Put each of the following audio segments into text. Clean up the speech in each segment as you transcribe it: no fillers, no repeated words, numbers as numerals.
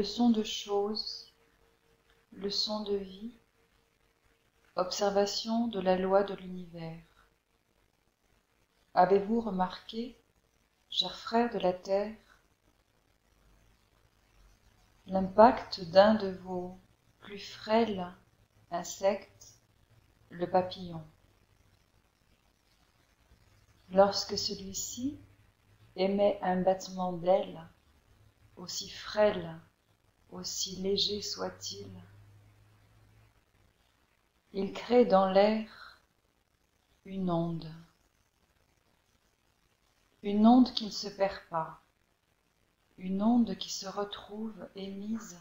leçon de choses, leçon de vie, observation de la loi de l'univers. Avez-vous remarqué, chers frères de la terre, l'impact d'un de vos plus frêles insectes, le papillon? Lorsque celui-ci émet un battement d'ailes, aussi frêle, aussi léger soit-il, il crée dans l'air une onde qui ne se perd pas, une onde qui se retrouve émise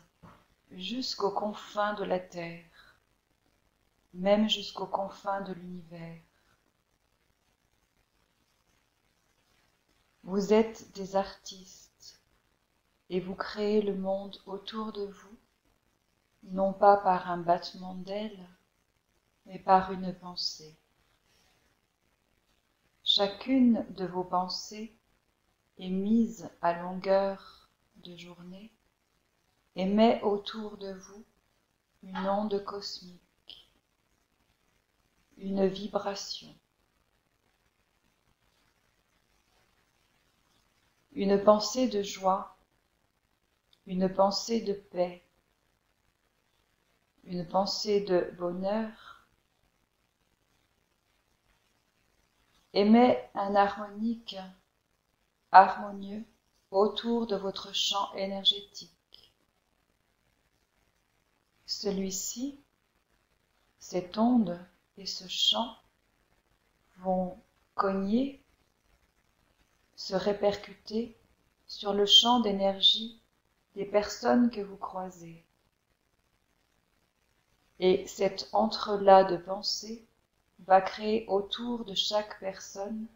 jusqu'aux confins de la terre, même jusqu'aux confins de l'univers. Vous êtes des artistes et vous créez le monde autour de vous, non pas par un battement d'ailes, mais par une pensée. Chacune de vos pensées est mise à longueur de journée et met autour de vous une onde cosmique, une vibration. Une pensée de joie, une pensée de paix, une pensée de bonheur émet un harmonique harmonieux autour de votre champ énergétique. Celui-ci, cette onde et ce champ vont cogner, se répercuter sur le champ d'énergie des personnes que vous croisez. Et cet entrelac de pensée va créer autour de chaque personne,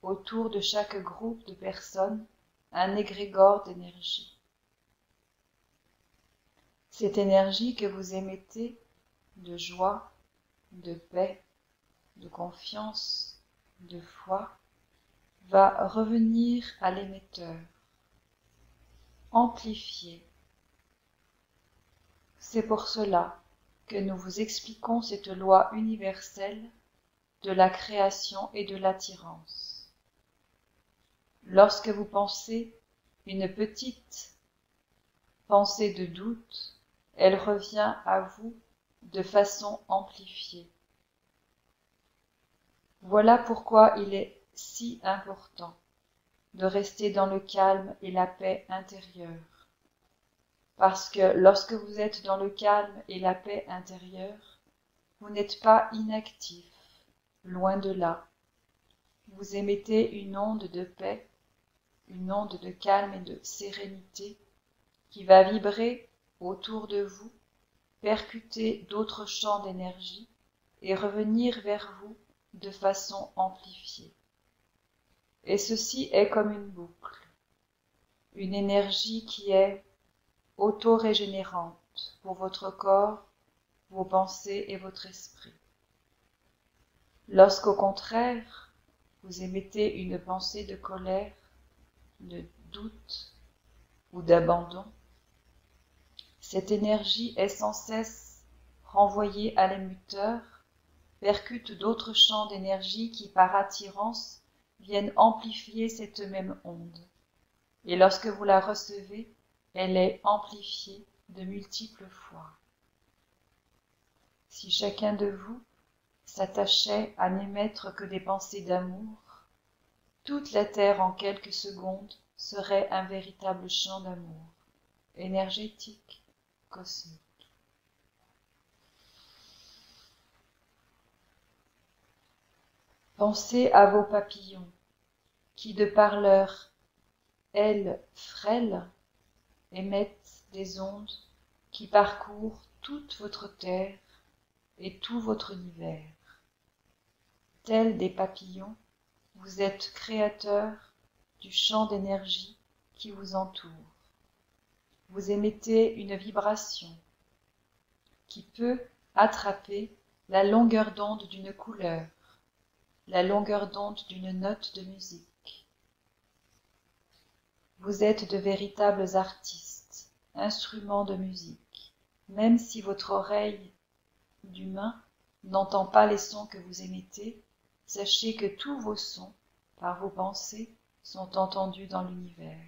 autour de chaque groupe de personnes, un égrégore d'énergie. Cette énergie que vous émettez de joie, de paix, de confiance, de foi, va revenir à l'émetteur, amplifié. C'est pour cela que nous vous expliquons cette loi universelle de la création et de l'attirance. Lorsque vous pensez une petite pensée de doute, elle revient à vous de façon amplifiée. Voilà pourquoi il est si important de rester dans le calme et la paix intérieure. Parce que lorsque vous êtes dans le calme et la paix intérieure, vous n'êtes pas inactif, loin de là. Vous émettez une onde de paix, une onde de calme et de sérénité qui va vibrer autour de vous, percuter d'autres champs d'énergie et revenir vers vous de façon amplifiée. Et ceci est comme une boucle, une énergie qui est auto-régénérante pour votre corps, vos pensées et votre esprit. Lorsqu'au contraire, vous émettez une pensée de colère, de doute ou d'abandon, cette énergie est sans cesse renvoyée à l'émetteur, percute d'autres champs d'énergie qui, par attirance, viennent amplifier cette même onde. Et lorsque vous la recevez, elle est amplifiée de multiples fois. Si chacun de vous s'attachait à n'émettre que des pensées d'amour, toute la terre en quelques secondes serait un véritable champ d'amour, énergétique, cosmique. Pensez à vos papillons, qui de par leur ailes frêles émettent des ondes qui parcourent toute votre terre et tout votre univers. Tels des papillons, vous êtes créateurs du champ d'énergie qui vous entoure. Vous émettez une vibration qui peut attraper la longueur d'onde d'une couleur, la longueur d'onde d'une note de musique. Vous êtes de véritables artistes instrument de musique, même si votre oreille d'humain n'entend pas les sons que vous émettez, sachez que tous vos sons, par vos pensées, sont entendus dans l'univers.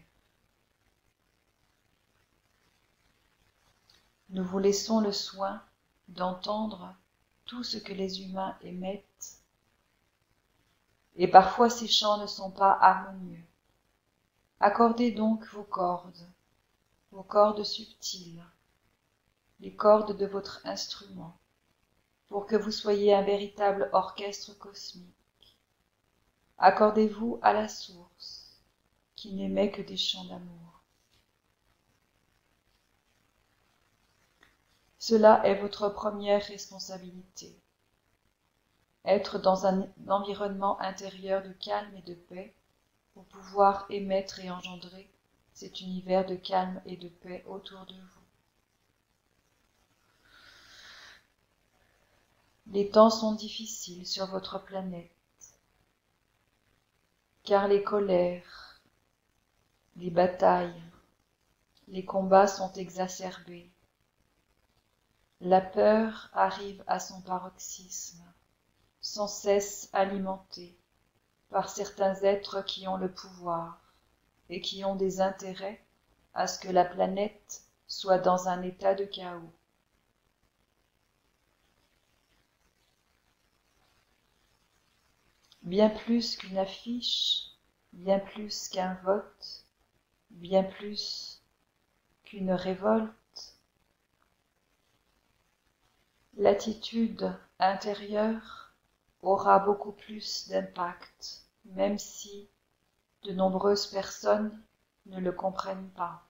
Nous vous laissons le soin d'entendre tout ce que les humains émettent, et parfois ces chants ne sont pas harmonieux. Accordez donc vos cordes subtiles, les cordes de votre instrument, pour que vous soyez un véritable orchestre cosmique. Accordez-vous à la source, qui n'émet que des chants d'amour. Cela est votre première responsabilité. Être dans un environnement intérieur de calme et de paix pour pouvoir émettre et engendrer cet univers de calme et de paix autour de vous. Les temps sont difficiles sur votre planète, car les colères, les batailles, les combats sont exacerbés. La peur arrive à son paroxysme, sans cesse alimentée par certains êtres qui ont le pouvoir et qui ont des intérêts à ce que la planète soit dans un état de chaos. Bien plus qu'une affiche, bien plus qu'un vote, bien plus qu'une révolte, l'attitude intérieure aura beaucoup plus d'impact, même si de nombreuses personnes ne le comprennent pas.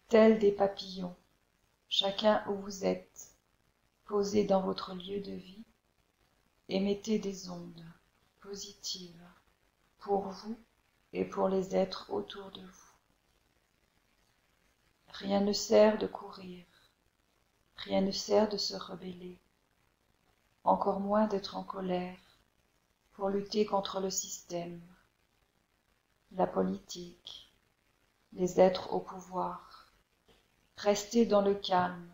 Tels des papillons, chacun où vous êtes, posé dans votre lieu de vie, émettez des ondes positives pour vous et pour les êtres autour de vous. Rien ne sert de courir, rien ne sert de se rebeller, encore moins d'être en colère pour lutter contre le système, la politique, les êtres au pouvoir. Restez dans le calme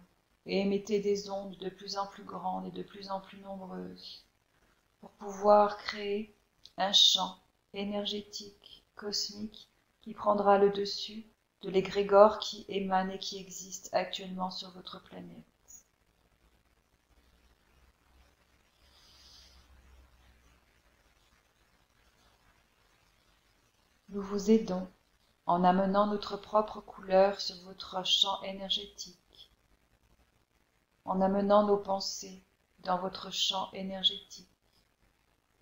et émettez des ondes de plus en plus grandes et de plus en plus nombreuses pour pouvoir créer un champ énergétique, cosmique, qui prendra le dessus de l'égrégore qui émane et qui existe actuellement sur votre planète. Nous vous aidons en amenant notre propre couleur sur votre champ énergétique, en amenant nos pensées dans votre champ énergétique.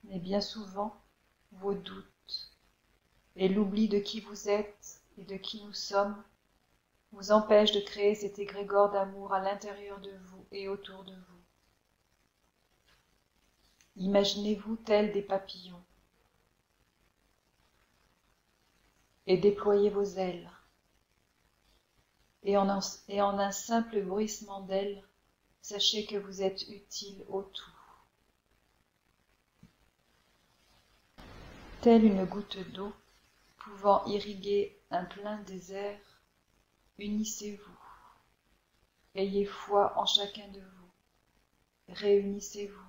Mais bien souvent, vos doutes et l'oubli de qui vous êtes et de qui nous sommes vous empêchent de créer cet égrégore d'amour à l'intérieur de vous et autour de vous. Imaginez-vous tels des papillons et déployez vos ailes. Et en un simple bruissement d'ailes, sachez que vous êtes utile au tout. Telle une goutte d'eau pouvant irriguer un plein désert, unissez-vous. Ayez foi en chacun de vous. Réunissez-vous.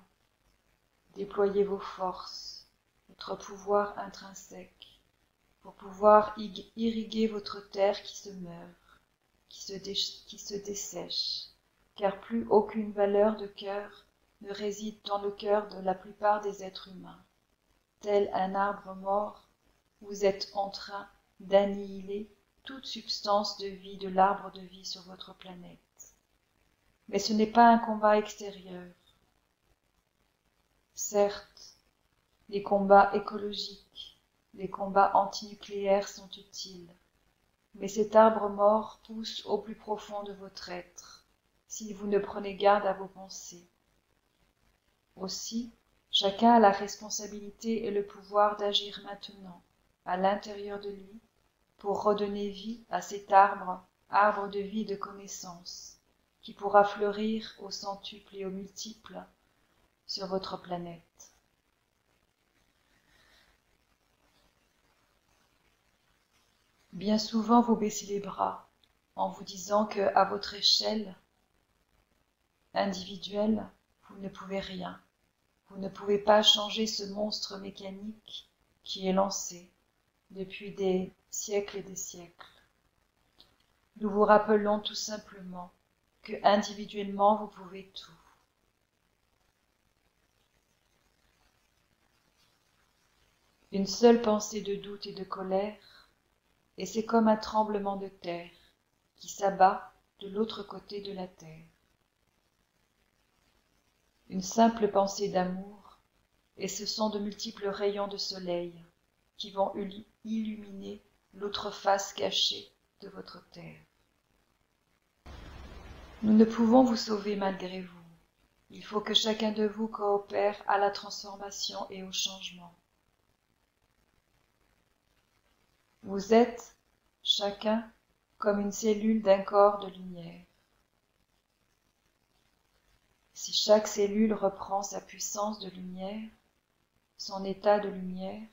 Déployez vos forces, votre pouvoir intrinsèque, pour pouvoir irriguer votre terre qui se meurt, qui se dessèche, car plus aucune valeur de cœur ne réside dans le cœur de la plupart des êtres humains. Tel un arbre mort, vous êtes en train d'annihiler toute substance de vie de l'arbre de vie sur votre planète. Mais ce n'est pas un combat extérieur. Certes, les combats écologiques, les combats antinucléaires sont utiles, mais cet arbre mort pousse au plus profond de votre être, si vous ne prenez garde à vos pensées. Aussi, chacun a la responsabilité et le pouvoir d'agir maintenant, à l'intérieur de lui, pour redonner vie à cet arbre de vie de connaissance, qui pourra fleurir au centuple et au multiple sur votre planète. Bien souvent, vous baissez les bras en vous disant que, à votre échelle individuelle, vous ne pouvez rien. Vous ne pouvez pas changer ce monstre mécanique qui est lancé depuis des siècles et des siècles. Nous vous rappelons tout simplement que individuellement vous pouvez tout. Une seule pensée de doute et de colère, et c'est comme un tremblement de terre qui s'abat de l'autre côté de la terre. Une simple pensée d'amour, et ce sont de multiples rayons de soleil qui vont illuminer l'autre face cachée de votre terre. Nous ne pouvons vous sauver malgré vous. Il faut que chacun de vous coopère à la transformation et au changement. Vous êtes, chacun, comme une cellule d'un corps de lumière. Si chaque cellule reprend sa puissance de lumière, son état de lumière,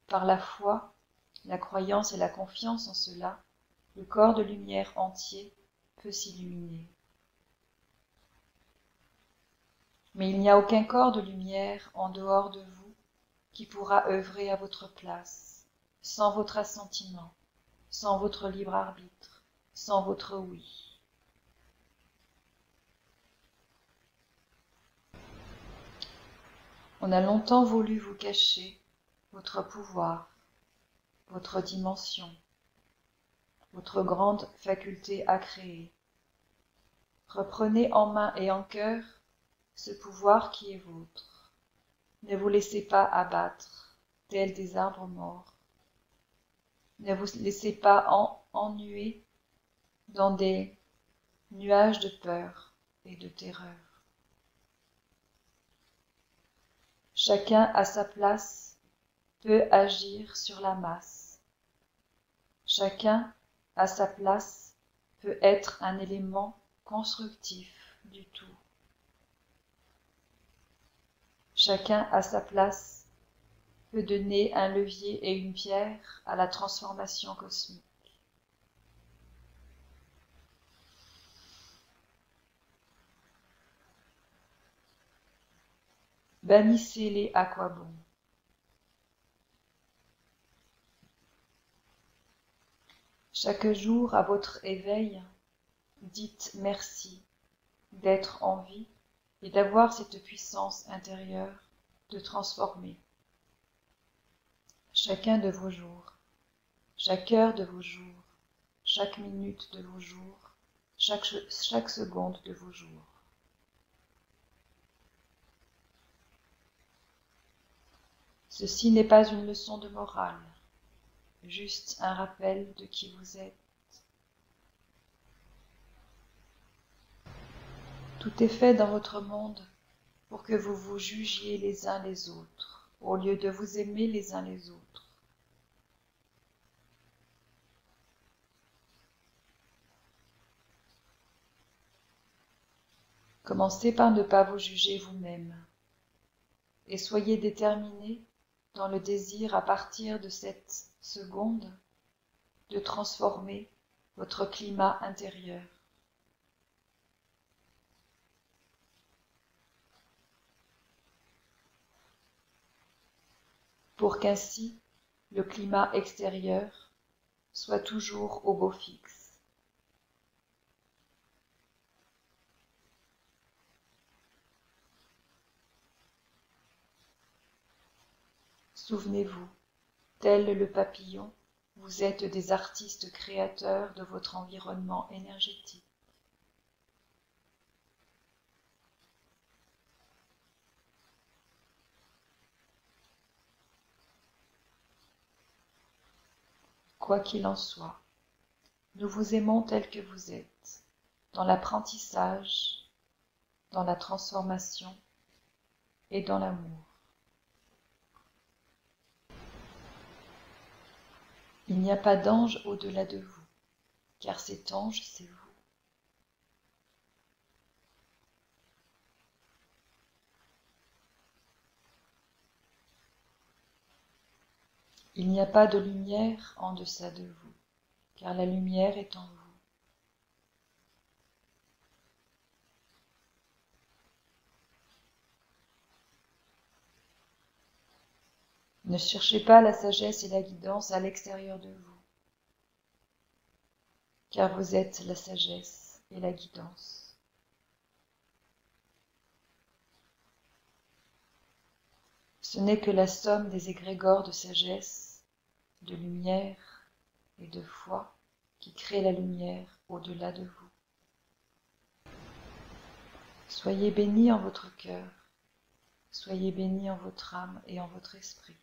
par la foi, la croyance et la confiance en cela, le corps de lumière entier peut s'illuminer. Mais il n'y a aucun corps de lumière en dehors de vous qui pourra œuvrer à votre place, sans votre assentiment, sans votre libre arbitre, sans votre oui. On a longtemps voulu vous cacher votre pouvoir, votre dimension, votre grande faculté à créer. Reprenez en main et en cœur ce pouvoir qui est vôtre. Ne vous laissez pas abattre, tels des arbres morts. Ne vous laissez pas ennuyer dans des nuages de peur et de terreur. Chacun à sa place peut agir sur la masse. Chacun à sa place peut être un élément constructif du tout. Chacun à sa place peut donner un levier et une pierre à la transformation cosmique. Bannissez les à quoi bon. Chaque jour à votre éveil, dites merci d'être en vie et d'avoir cette puissance intérieure de transformer. Chacun de vos jours, chaque heure de vos jours, chaque minute de vos jours, chaque seconde de vos jours. Ceci n'est pas une leçon de morale, juste un rappel de qui vous êtes. Tout est fait dans votre monde pour que vous vous jugiez les uns les autres, au lieu de vous aimer les uns les autres. Commencez par ne pas vous juger vous-même, et soyez déterminés dans le désir à partir de cette seconde de transformer votre climat intérieur. Pour qu'ainsi le climat extérieur soit toujours au beau fixe. Souvenez-vous, tel le papillon, vous êtes des artistes créateurs de votre environnement énergétique. Quoi qu'il en soit, nous vous aimons tel que vous êtes, dans l'apprentissage, dans la transformation et dans l'amour. Il n'y a pas d'ange au-delà de vous, car cet ange, c'est vous. Il n'y a pas de lumière en deçà de vous, car la lumière est en vous. Ne cherchez pas la sagesse et la guidance à l'extérieur de vous, car vous êtes la sagesse et la guidance. Ce n'est que la somme des égrégores de sagesse, de lumière et de foi qui crée la lumière au-delà de vous. Soyez bénis en votre cœur, soyez bénis en votre âme et en votre esprit.